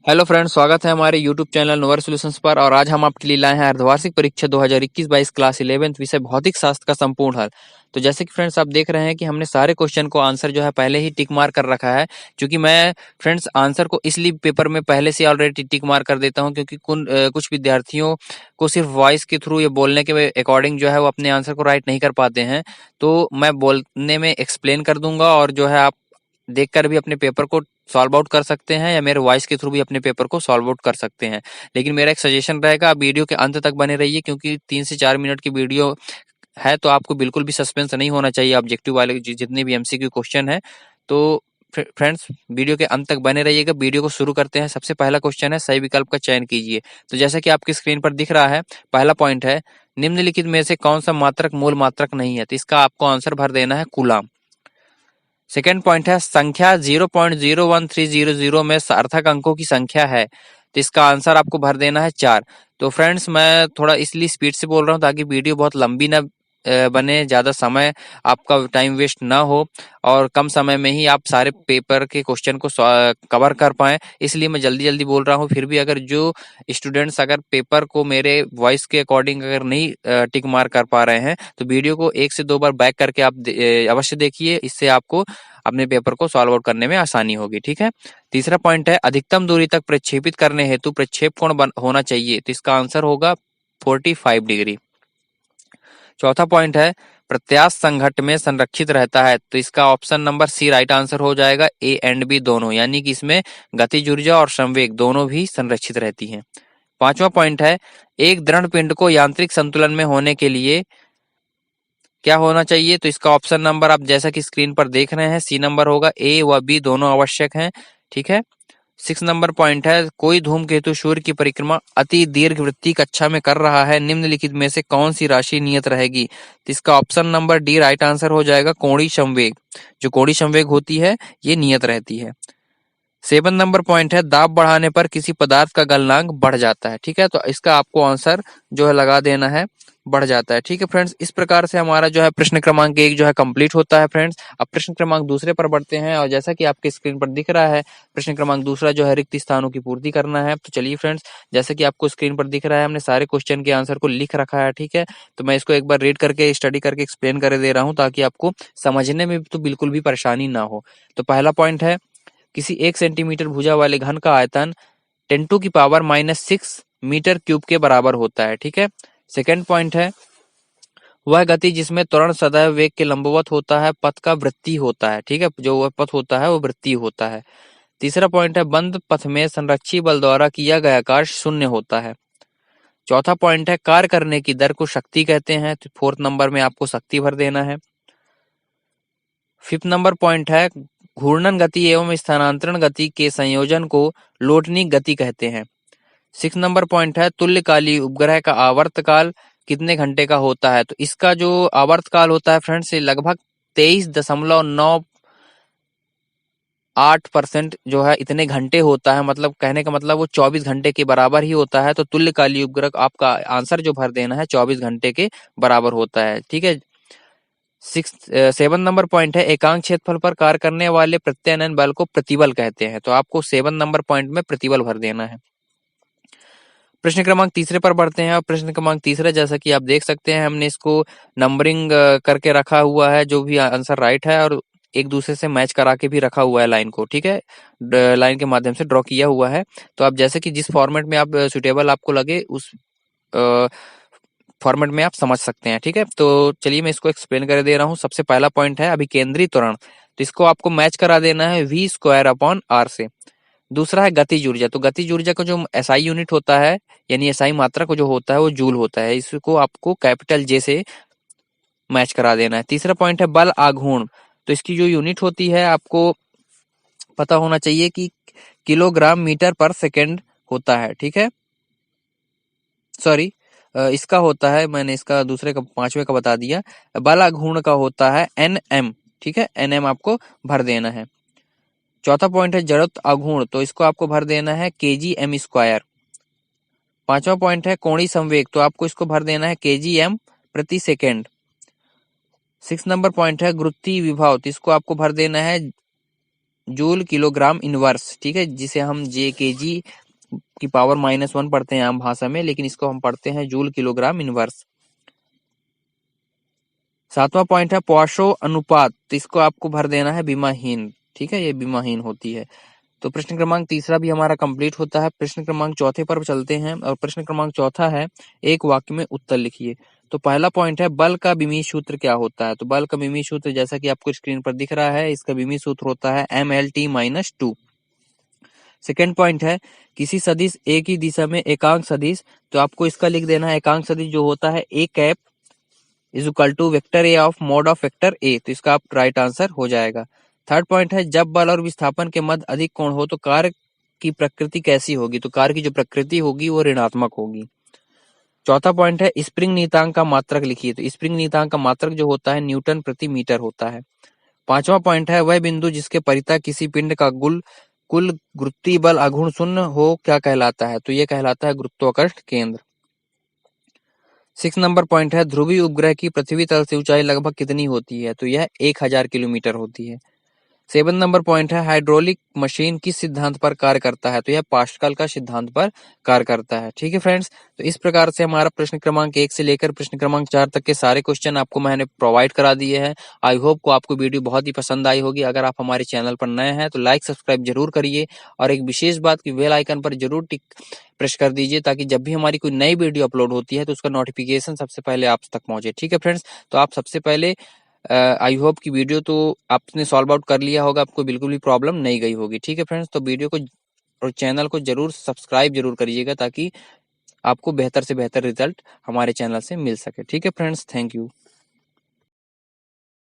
Hello friends, स्वागत है हमारे यूट्यूब चैनल नोवर सॉल्यूशंस पर। और आज हम आपके लिए लाए हैं अर्धवार्षिक परीक्षा 2021-22 क्लास 11th विषय भौतिक शास्त्र का संपूर्ण हल। तो जैसे कि फ्रेंड्स आप देख रहे हैं कि हमने सारे क्वेश्चन को आंसर जो है पहले ही टिक मार कर रखा है। क्योंकि मैं फ्रेंड्स आंसर को इसलिए पेपर में पहले से ऑलरेडी टिक मार कर देता हूं, क्योंकि कुछ विद्यार्थियों को सिर्फ वॉइस के थ्रू या बोलने के अकॉर्डिंग जो है वो अपने आंसर को राइट नहीं कर पाते हैं। तो मैं बोलने में एक्सप्लेन कर दूंगा और जो है आप देखकर भी अपने पेपर को सॉल्व आउट कर सकते हैं या मेरे वॉइस के थ्रू भी अपने पेपर को सॉल्व आउट कर सकते हैं। लेकिन मेरा एक सजेशन रहेगा, आप वीडियो के अंत तक बने रहिए, क्योंकि 3 से 4 मिनट की वीडियो है तो आपको बिल्कुल भी सस्पेंस नहीं होना चाहिए ऑब्जेक्टिव वाले जितने भी एमसीक्यू क्वेश्चन है। तो फ्रेंड्स वीडियो के अंत तक बने रहिएगा। वीडियो को शुरू करते हैं। सबसे पहला क्वेश्चन है, सही विकल्प का चयन कीजिए। तो जैसा कि आपकी स्क्रीन पर दिख रहा है, पहला पॉइंट है, निम्नलिखित में से कौन सा मात्रक मूल मात्रक नहीं है। तो इसका आपको आंसर भर देना है कूलाम। सेकेंड पॉइंट है, संख्या 0.01300 में सार्थक अंकों की संख्या है। तो इसका आंसर आपको भर देना है 4। तो फ्रेंड्स मैं थोड़ा इसलिए स्पीड से बोल रहा हूँ ताकि वीडियो बहुत लंबी ना बने, ज़्यादा समय आपका टाइम वेस्ट ना हो और कम समय में ही आप सारे पेपर के क्वेश्चन को कवर कर पाएं। इसलिए मैं जल्दी जल्दी बोल रहा हूँ। फिर भी अगर जो स्टूडेंट्स अगर पेपर को मेरे वॉइस के अकॉर्डिंग अगर नहीं टिक मार कर पा रहे हैं तो वीडियो को 1 से 2 बार बैक करके आप अवश्य देखिए। इससे आपको अपने पेपर को सॉल्व आउट करने में आसानी होगी। ठीक है। तीसरा पॉइंट है, अधिकतम दूरी तक प्रक्षेपित करने हेतु प्रक्षेप कोण होना चाहिए। तो इसका आंसर होगा 45 डिग्री। चौथा पॉइंट है, प्रत्यास्थ संघट्ट में संरक्षित रहता है। तो इसका option number C right answer हो जाएगा, ए एंड बी दोनों, यानी कि इसमें गतिज ऊर्जा और संवेग दोनों भी संरक्षित रहती हैं। पांचवा पॉइंट है, एक दृढ़ पिंड को यांत्रिक संतुलन में होने के लिए क्या होना चाहिए। तो इसका ऑप्शन नंबर आप जैसा कि स्क्रीन पर देख रहे हैं, सी नंबर होगा। ए व बी दोनों आवश्यक हैं। ठीक है। 6 नंबर पॉइंट है, कोई धूमकेतु सूर्य की परिक्रमा अति दीर्घ वृत्तीय कक्षा में कर रहा है, निम्नलिखित में से कौन सी राशि नियत रहेगी। तो इसका option number D right answer हो जाएगा, कोणीय संवेग। जो कोणीय संवेग होती है ये नियत रहती है। 7 नंबर पॉइंट है, दाब बढ़ाने पर किसी पदार्थ का गलनांक बढ़ जाता है। ठीक है। तो इसका आपको आंसर जो है लगा देना है, बढ़ जाता है। ठीक है फ्रेंड्स, इस प्रकार से हमारा जो है प्रश्न क्रमांक 1 जो है कंप्लीट होता है। फ्रेंड्स अब प्रश्न क्रमांक दूसरे पर बढ़ते हैं और जैसा कि आपके स्क्रीन पर दिख रहा है, प्रश्न क्रमांक दूसरा जो है रिक्त स्थानों की पूर्ति करना है। तो चलिए फ्रेंड्स, जैसा कि आपको स्क्रीन पर दिख रहा है, हमने सारे क्वेश्चन के आंसर को लिख रखा है। ठीक है। तो मैं इसको एक बार रीड करके स्टडी करके एक्सप्लेन कर दे रहा हूँ ताकि आपको समझने में तो बिल्कुल भी परेशानी ना हो। तो पहला पॉइंट है, किसी 1 सेंटीमीटर भुजा वाले घन का आयतन 10⁻⁻6 मीटर क्यूब के बराबर होता है। ठीक है। सेकेंड पॉइंट है, वह गति जिसमें त्वरण सदैव वेग के लंबवत होता है पथ का वृत्तीय होता है। ठीक है। जो वह पथ होता है वो वृत्तीय होता है। तीसरा पॉइंट है, बंद पथ में संरक्षी बल द्वारा किया गया कार्य शून्य होता है। चौथा पॉइंट है, कार्य करने की दर को शक्ति कहते हैं। तो 4th नंबर में आपको शक्ति भर देना है। 5th नंबर पॉइंट है, घूर्णन गति एवं स्थानांतरण गति के संयोजन को लोटनिक गति कहते हैं। 6 नंबर पॉइंट है, तुल्यकाली उपग्रह का आवर्तकाल कितने घंटे का होता है। तो इसका जो आवर्तकाल होता है फ्रेंड्स, लगभग 23.98% जो है इतने घंटे होता है। मतलब कहने का मतलब वो 24 घंटे के बराबर ही होता है। तो तुल्यकाली उपग्रह आपका आंसर जो भर देना है 24 घंटे के बराबर होता है। ठीक है। 7 नंबर पॉइंट है, एकांक क्षेत्रफल पर कार्य करने वाले प्रत्यानयन बल को प्रतिबल कहते हैं। तो आपको 7 नंबर पॉइंट में प्रतिबल भर देना है। प्रश्न क्रमांक तीसरे पर बढ़ते हैं और प्रश्न क्रमांक तीसरा जैसा कि आप देख सकते हैं, हमने इसको नंबरिंग करके रखा हुआ है। जो भी आंसर राइट है और एक दूसरे से मैच करा के भी रखा हुआ है लाइन को। ठीक है। लाइन के माध्यम से ड्रॉ किया हुआ है। तो आप जैसे कि जिस फॉर्मेट में आप सुटेबल आपको लगे उस फॉर्मेट में आप समझ सकते हैं। ठीक है। तो चलिए मैं इसको एक्सप्लेन कर दे रहा हूँ। सबसे पहला पॉइंट है, अभिकेंद्री त्वरण। तो इसको आपको मैच करा देना है v²/r से। दूसरा है गतिज ऊर्जा। तो गतिज ऊर्जा का जो एसआई यूनिट होता है, यानी एसआई मात्रा को जो होता है वो जूल होता है। इसको आपको कैपिटल जे से मैच करा देना है। तीसरा पॉइंट है, बल आघूर्ण। तो इसकी जो यूनिट होती है आपको पता होना चाहिए कि किलोग्राम मीटर पर सेकेंड होता है। ठीक है। सॉरी, इसका होता है, मैंने इसका दूसरे का 5वें का बता दिया। बल आघूर्ण का होता है nm। ठीक है। nm आपको भर देना है। चौथा पॉइंट है, जड़त्व आघूर्ण। तो इसको आपको भर देना है kgm²। पांचवा पॉइंट है, कोणीय संवेग। तो आपको इसको भर देना है kgm प्रति सेकेंड। 6 नंबर पॉइंट है, गुरुत्वीय विभव। तो इसको आपको भर देना है जूल किलोग्राम इनवर्स, ठीक है, जिसे हम जे के जी की पावर -1 पढ़ते हैं आम भाषा में, लेकिन इसको हम पढ़ते हैं जूल किलोग्राम इनवर्स। 7वां पॉइंट है पॉशो अनुपात, तो इसको आपको भर देना है बीमाहीन, ठीक है, ये बीमाहीन होती है। तो प्रश्न क्रमांक तीसरा भी हमारा कंप्लीट होता है। प्रश्न क्रमांक चौथे पर चलते हैं और प्रश्न क्रमांक चौथा है एक वाक्य में उत्तर लिखिए। तो पहला पॉइंट है बल का विमीय सूत्र क्या होता है। तो बल का विमीय सूत्र जैसा कि आपको स्क्रीन पर दिख रहा है, इसका विमीय सूत्र होता है mLT-2। सेकेंड पॉइंट है किसी सदिश ए की दिशा में एकांक सदिश, तो आपको इसका लिख देना है एकांक सदिश जो होता है A cap is equal to vector A of mod of vector A, तो इसका आप राइट आंसर हो जाएगा। थर्ड पॉइंट है जब बल और विस्थापन के मध्य अधिक कोण हो तो कार्य की प्रकृति कैसी होगी। तो कार्य की जो प्रकृति होगी वो ऋणात्मक होगी। चौथा पॉइंट है स्प्रिंग नियतांक का मात्रक लिखिए। तो स्प्रिंग नियतांक का मात्रक जो होता है न्यूटन प्रति मीटर होता है। पांचवा पॉइंट है वह बिंदु जिसके परितः किसी पिंड का कुल गुरुत्वीय बल अगुण शून्य हो क्या कहलाता है। तो यह कहलाता है गुरुत्वाकर्षण केंद्र। 6 नंबर पॉइंट है ध्रुवीय उपग्रह की पृथ्वी तल से ऊंचाई लगभग कितनी होती है। तो यह 1000 किलोमीटर होती है। 7 नंबर पॉइंट है हाइड्रोलिक मशीन किस सिद्धांत पर कार्य करता है। तो यह पास्कल का सिद्धांत पर कार्य करता है। ठीक है फ्रेंड्स, तो इस प्रकार से हमारा प्रश्न क्रमांक 1 से लेकर प्रश्न क्रमांक 4 तक के सारे क्वेश्चन आपको मैंने प्रोवाइड करा दिए हैं। आई होप को आपको वीडियो बहुत ही पसंद आई होगी। अगर आप हमारे चैनल पर नए हैं तो लाइक सब्सक्राइब जरूर करिए और एक विशेष बात की बेल आइकन पर जरूर टिक प्रेस कर दीजिए ताकि जब भी हमारी कोई नई वीडियो अपलोड होती है तो उसका नोटिफिकेशन सबसे पहले आप तक पहुंचे। ठीक है फ्रेंड्स, तो आप सबसे पहले आई होप की वीडियो तो आपने सॉल्व आउट कर लिया होगा, आपको बिल्कुल भी प्रॉब्लम नहीं गई होगी। ठीक है फ्रेंड्स, तो वीडियो को और चैनल को जरूर सब्सक्राइब जरूर करिएगा ताकि आपको बेहतर से बेहतर रिजल्ट हमारे चैनल से मिल सके। ठीक है फ्रेंड्स, थैंक यू।